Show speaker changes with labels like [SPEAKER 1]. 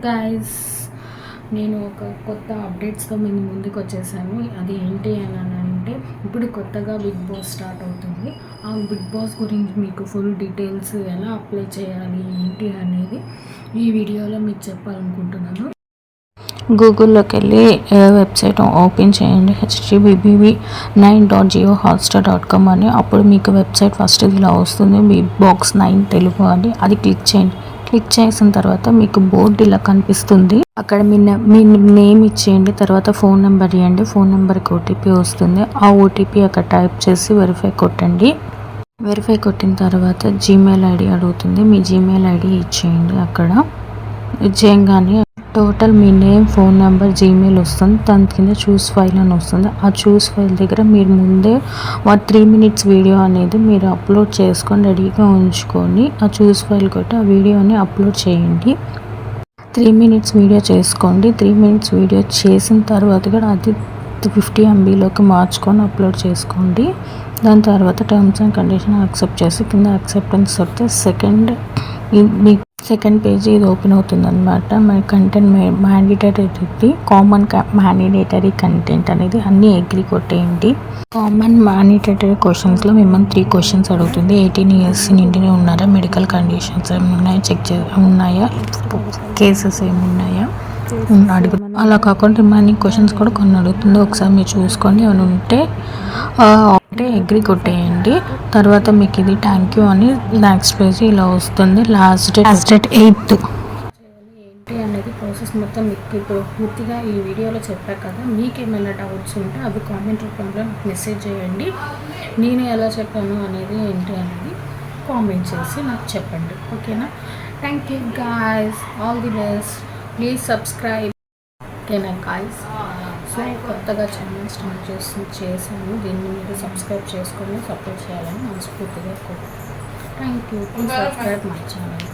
[SPEAKER 1] Guys, నేను ఒక కొత్త అప్డేట్స్తో మీ ముందుకు వచ్చేసాను. అది ఏంటి అని అంటే, ఇప్పుడు కొత్తగా బిగ్ బాస్ స్టార్ట్ అవుతుంది. ఆ బిగ్ బాస్ గురించి మీకు ఫుల్ డీటెయిల్స్ ఎలా అప్లై చేయాలి ఏంటి అనేది ఈ వీడియోలో మీకు చెప్పాలనుకుంటున్నాను.
[SPEAKER 2] గూగుల్లోకి వెళ్ళి వెబ్సైట్ ఓపెన్ చేయండి, http://9.geohotstar.com అని. అప్పుడు మీకు వెబ్సైట్ ఫస్ట్ ఇలా వస్తుంది, బిగ్ బాస్ 9 తెలుగు అని. అది క్లిక్ చేయండి. క్లిక్ చేసిన తర్వాత మీకు బోర్డు ఇలా కనిపిస్తుంది. అక్కడ మీ నేమ్ ఇచ్చేయండి, తర్వాత ఫోన్ నెంబర్ ఇవ్వండి. ఫోన్ నెంబర్కి ఓటీపీ వస్తుంది. ఆ ఓటీపీ అక్కడ టైప్ చేసి వెరిఫై కొట్టండి. వెరిఫై కొట్టిన తర్వాత జీమెయిల్ ఐడి అడుగుతుంది, మీ జీమెయిల్ ఐడి ఇచ్చేయండి. అక్కడ ఇచ్చేయంగానే టోటల్ మీ నేమ్, ఫోన్ నెంబర్, జీమెయిల్ వస్తుంది. దాని కింద చూస్ ఫైల్ అని వస్తుంది. ఆ చూస్ ఫైల్ దగ్గర మీరు ముందే 3 minutes వీడియో అనేది మీరు అప్లోడ్ చేసుకొని రెడీగా ఉంచుకొని ఆ చూస్ ఫైల్ కొట్టి ఆ వీడియోని అప్లోడ్ చేయండి. 3 minutes వీడియో చేసుకోండి. 3 minutes వీడియో చేసిన తర్వాత కూడా అది 50 MBలోకి మార్చుకొని అప్లోడ్ చేసుకోండి. దాని తర్వాత టర్మ్స్ అండ్ కండిషన్ యాక్సెప్ట్ చేసి కింద యాక్సెప్టెన్స్ వస్తే సెకండ్ పేజీ ఇది ఓపెన్ అవుతుంది అనమాట. మన content mandatory, common mandatory content అనేది అన్నీ అగ్రీ కొట్టేయండి. కామన్ మ్యాండేటరీ క్వశ్చన్స్లో మిమ్మల్ని 3 questions అడుగుతుంది. 18 years నిండినే ఉన్నారా, మెడికల్ కండిషన్స్ ఏమున్నాయా, ఉన్నాయా, కేసెస్ ఏమున్నాయా అడుగు. అలా కాకుండా రిమైనింగ్ క్వశ్చన్స్ కూడా కొన్ని అడుగుతుంది. ఒకసారి మీరు చూసుకోండి. ఏమైనా ఉంటే అగ్రీ కొట్టేయండి. తర్వాత మీకు ఇది థ్యాంక్ యూ అని నెక్స్ట్ పేజ్ ఇలా వస్తుంది. Last date 8th.
[SPEAKER 1] ఏంటి అనేది ప్రాసెస్ మొత్తం మీకు ఇప్పుడు పూర్తిగా ఈ వీడియోలో చెప్పా కదా. మీకు ఏమైనా డౌట్స్ ఉంటే అవి కామెంట్ రూపంలో నాకు మెసేజ్ చేయండి. నేను ఎలా చెప్పాను అనేది ఏంటి అనేది కామెంట్ చేసి నాకు చెప్పండి. ఓకేనా? Thank you guys, all the best. Please subscribe. ఓకేనా గాయ్స్? సో కొత్తగా ఛానల్ స్టార్ట్ చేశాను. దీన్ని మీరు సబ్స్క్రైబ్ చేసుకొని సపోర్ట్ చేయాలని మనస్ఫూర్తిగా కోరుకుంటున్నాను. Thank you. Please subscribe my channel.